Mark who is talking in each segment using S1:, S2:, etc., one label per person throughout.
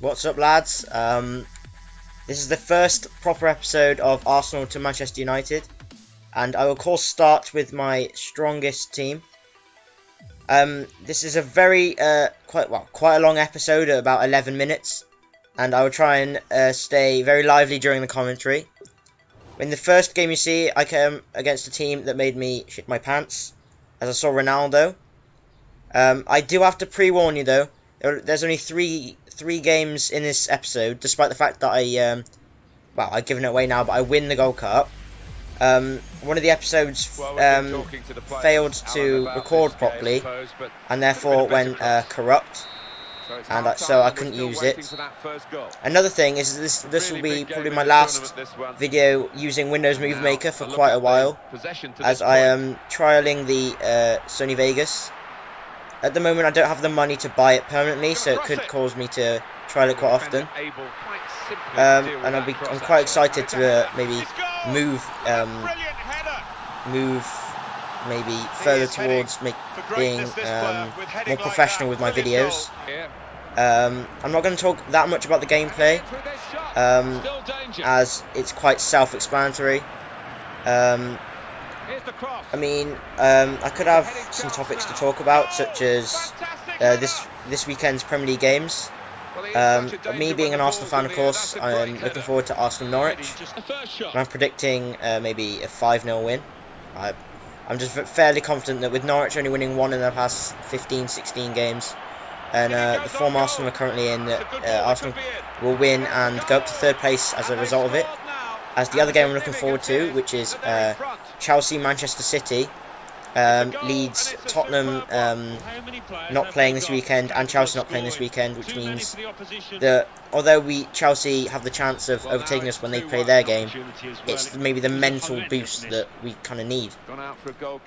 S1: What's up, lads? This is the first proper episode of Arsenal to Manchester United, and I will of course start with my strongest team. This is a very quite a long episode, about 11 minutes, and I will try and stay very lively during the commentary. In the first game, you see, I came against a team that made me shit my pants, as I saw Ronaldo. I do have to pre-warn you though. There's only three games in this episode, despite the fact that I've given it away now, but I win the Gold Cup. One of the episodes failed to record properly, and therefore went corrupt, and so I couldn't use it. Another thing is this will be probably my last video using Windows Movie Maker for quite a while, as I am trialing the Sony Vegas. At the moment, I don't have the money to buy it permanently, so it could cause me to trial it quite often. And I'm quite excited to maybe move maybe further towards being more professional with my videos. I'm not going to talk that much about the gameplay, as it's quite self-explanatory. I could have some topics to talk about, such as this weekend's Premier League games. Me being an Arsenal fan, of course, I'm looking forward to Arsenal-Norwich. I'm predicting maybe a 5-0 win. I'm just fairly confident that with Norwich only winning one in the past 15-16 games, and the form Arsenal are currently in, that Arsenal will win and go up to third place as a result of it. As the other game I'm looking forward to, which is Chelsea-Manchester City, leads Tottenham not playing this weekend and Chelsea not playing this weekend, which means that although Chelsea have the chance of overtaking us when they play their game, it's maybe the mental boost that we kind of need.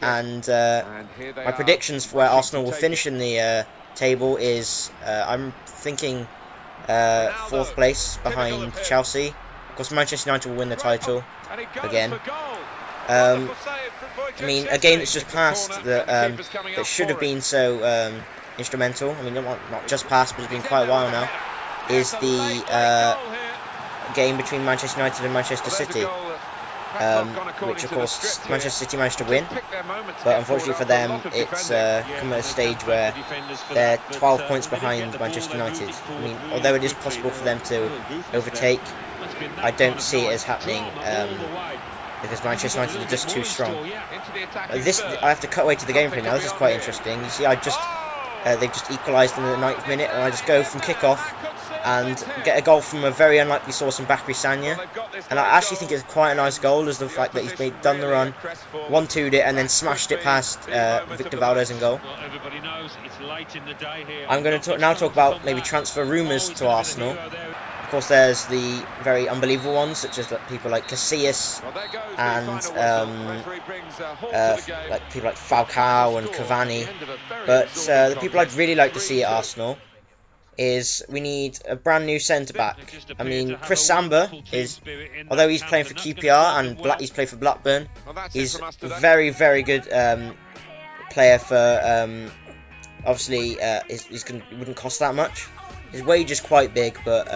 S1: And my predictions for where Arsenal will finish in the table is I'm thinking 4th place behind Chelsea. Of course, Manchester United will win the title again. A game that's just passed that should have been so instrumental. Not just passed, but it's been quite a while now. Is the game between Manchester United and Manchester City, which of course Manchester City managed to win, but unfortunately for them, it's come at a stage where they're 12 points behind Manchester United. Although it is possible for them to overtake, I don't see it as happening, because Manchester United are just too strong. I have to cut away to the gameplay now. This is quite interesting. You see, they've just equalised in the 9th minute, and I just go from kick-off and get a goal from a very unlikely source in Bakary Sagna. And I actually think it's quite a nice goal, as the fact that he's done the run, 1-2'd it, and then smashed it past Victor Valdez in goal. I'm going to now talk about maybe transfer rumours to Arsenal. Of course, there's the very unbelievable ones, such as people like Casillas and people like Falcao and Cavani. But the people I'd really like to see at Arsenal is we need a brand new centre-back. Chris Samba is, although he's playing for QPR and he's played for Blackburn, he's a very, very good player for, obviously, he wouldn't cost that much. His wage is quite big, but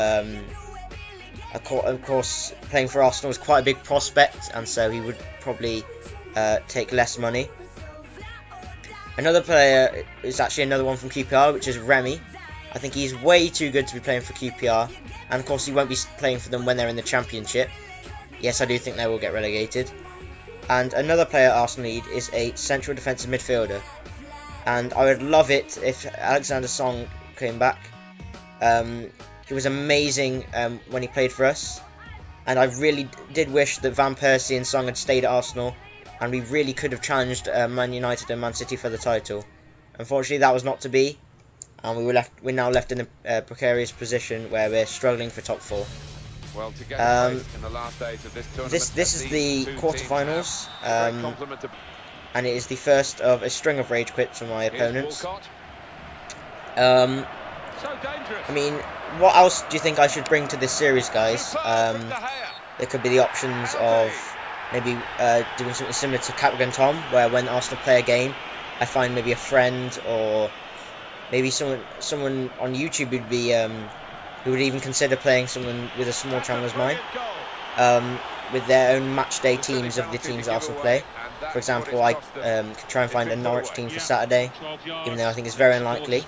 S1: of course, playing for Arsenal is quite a big prospect, and so he would probably take less money. Another player is actually another one from QPR, which is Remy. I think he's way too good to be playing for QPR, and of course he won't be playing for them when they're in the Championship. Yes, I do think they will get relegated. And another player Arsenal need is a central defensive midfielder, and I would love it if Alexander Song came back. He was amazing when he played for us, and I really did wish that Van Persie and Song had stayed at Arsenal, and we really could have challenged Man United and Man City for the title. Unfortunately, that was not to be, and we're now left in a precarious position where we're struggling for top 4. This is the quarterfinals, and it is the first of a string of rage quits from my opponents. What else do you think I should bring to this series, guys? There could be the options of maybe doing something similar to Captain Tom, where when Arsenal play a game, I find maybe a friend or maybe someone on YouTube who'd be who would even consider playing someone with a small channel as mine, with their own matchday teams of the teams Arsenal play. For example, I could try and find a Norwich team for Saturday, even though I think it's very unlikely.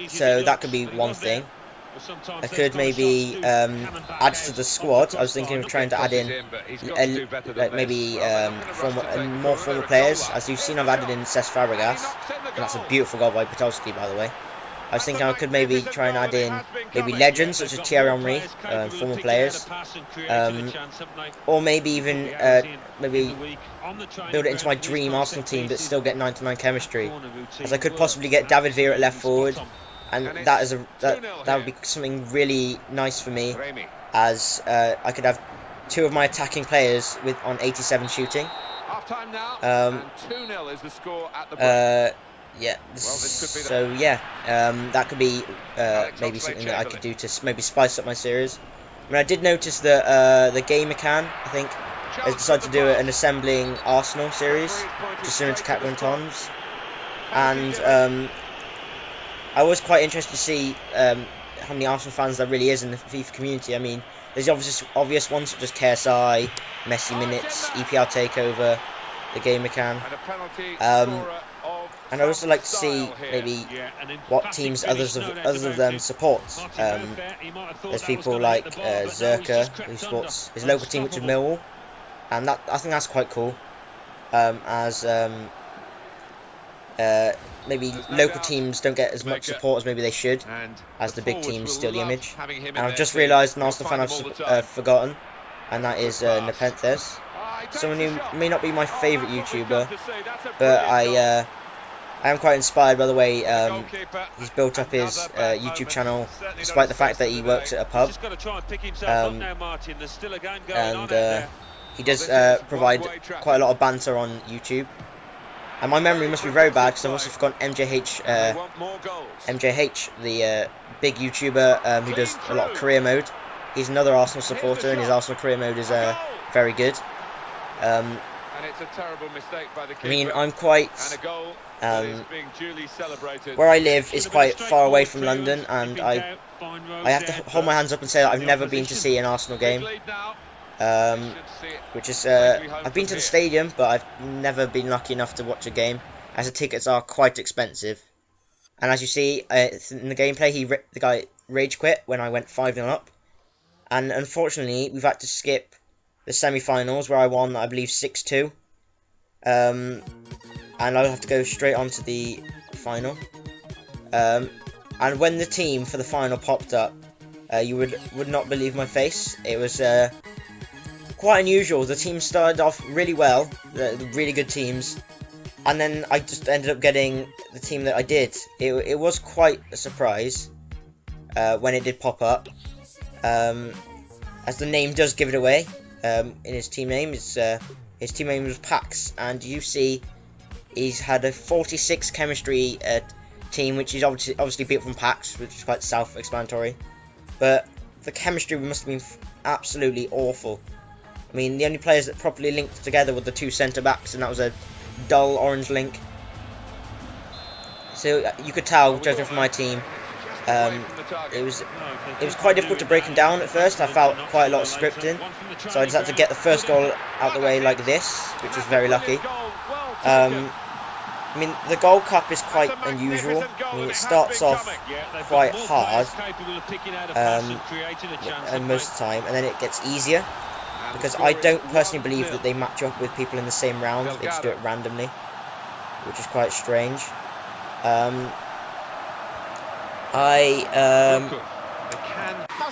S1: So that could be one thing. I could maybe add to the squad. I was thinking of trying to add in more former players. As you've seen, I've added in Cesc Fabregas, and that's a beautiful goal by Podolski, by the way. I was thinking I could maybe try and add in maybe legends such as Thierry Henry, former players, or maybe even maybe build it into my dream Arsenal team but still get 99 chemistry, as I could possibly get David Villa at left forward, and that would be something really nice for me, as I could have two of my attacking players on 87 shooting. Yeah, so yeah, that could be maybe something that I could do to maybe spice up my series. I mean, I did notice that the Gamer Can, I think, has decided to do an Assembling Arsenal series, just similar to Captain Tom's, and I was quite interested to see how many Arsenal fans there really is in the FIFA community. I mean, there's obvious ones such as KSI, Messi Minutes, EPL Takeover, the Gamer Can. And I'd also like to see maybe what teams others of them support. There's people like Zerka, who supports his local team, which is Millwall, and I think that's quite cool. As maybe local teams don't get as much support as maybe they should, as the big teams steal the image. And I've just realised an Arsenal fan I've forgotten, and that is Nepenthes. Someone who may not be my favourite YouTuber, but I am quite inspired by the way he's built up his YouTube channel, despite the fact that he works at a pub. And he does provide quite a lot of banter on YouTube. And my memory must be very bad, because I've also forgotten MJH, the big YouTuber who does a lot of career mode. He's another Arsenal supporter, and his Arsenal career mode is very good.
S2: And it's a terrible mistake by the keeper.
S1: I mean, I'm quite where I live is quite far away from London, and I have to hold my hands up and say that I've never been to see an Arsenal game. Which is I've been to the stadium, but I've never been lucky enough to watch a game, as the tickets are quite expensive. And as you see in the gameplay, the guy rage quit when I went 5-0 up, and unfortunately we've had to skip the semi-finals where I won, I believe, 6-2. And I'll have to go straight on to the final. And when the team for the final popped up, you would not believe my face. It was quite unusual. The team started off really well, the really good teams, and then I just ended up getting the team that I did. It was quite a surprise when it did pop up, as the name does give it away. In his team name, his team name was Pax, and you see he's had a 46 chemistry team, which is obviously built from Pax, which is quite self-explanatory. But the chemistry must have been absolutely awful. I mean, the only players that properly linked together were the two centre-backs, and that was a dull orange link. So you could tell, judging from my team, it was quite difficult to break him down at first. I felt quite a lot of scripting, so I just had to get the first goal out the way like this, which was very lucky. I mean, the Gold Cup is quite unusual. I mean, it starts off quite hard most of the time, and then it gets easier, because I don't personally believe that they match up with people in the same round. They just do it randomly, which is quite strange.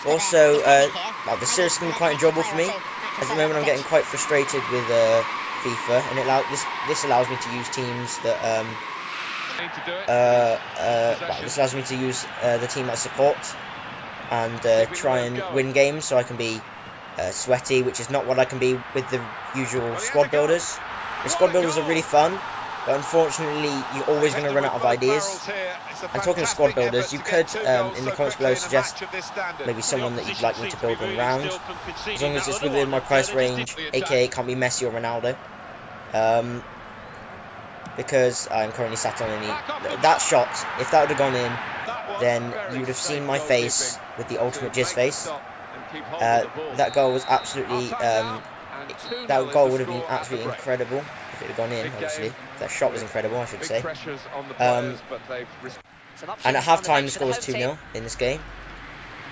S1: Also, the series has been quite enjoyable for me. At the moment, I'm getting quite frustrated with FIFA, and this allows me to use teams that this allows me to use the team I support, and try and win games, so I can be sweaty, which is not what I can be with the usual squad builders. The squad builders are really fun, but unfortunately you're always going to run out of ideas. And talking of squad builders, you could in the comments below suggest maybe someone that you'd like me to build one around, as long as it's within my price range, aka it can't be Messi or Ronaldo. because I'm currently sat on any. That shot, if that would have gone in, then you would have seen my face with the ultimate jizz face. That goal was absolutely. That goal would have been absolutely incredible if it had gone in. Obviously, that shot was incredible, I should say. And at half-time, the score was 2-0 in this game.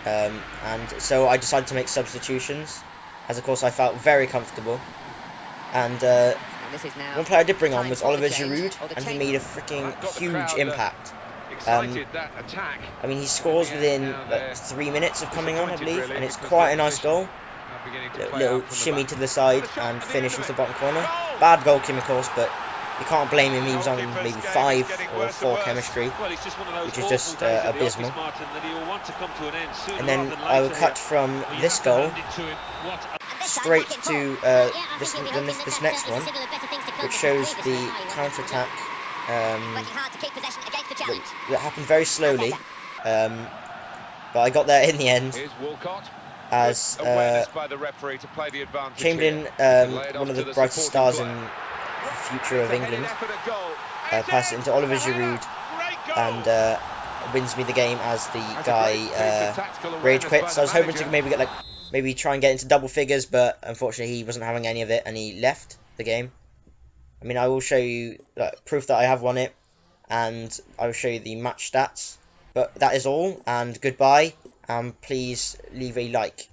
S1: And so I decided to make substitutions, as of course I felt very comfortable. And one player I did bring on was Oliver Giroud, and he made a freaking huge impact. I mean, he scores within 3 minutes of coming on, I believe, and it's quite a nice goal. Little shimmy to the side and finish into the bottom corner. Bad goalkeeping, of course, but you can't blame him. He was on maybe 5 or 4 chemistry, which is just abysmal. And then I will cut from this goal straight to this next one, which shows the counter-attack that happened very slowly, but I got there in the end. As Chamberlain, one of the brightest stars in the future of England, passed it into Oliver Giroud and wins me the game as the guy rage quits. I was hoping to maybe try and get into double figures, but unfortunately he wasn't having any of it and he left the game. I mean, I will show you proof that I have won it, and I will show you the match stats. But that is all, and goodbye, and please leave a like.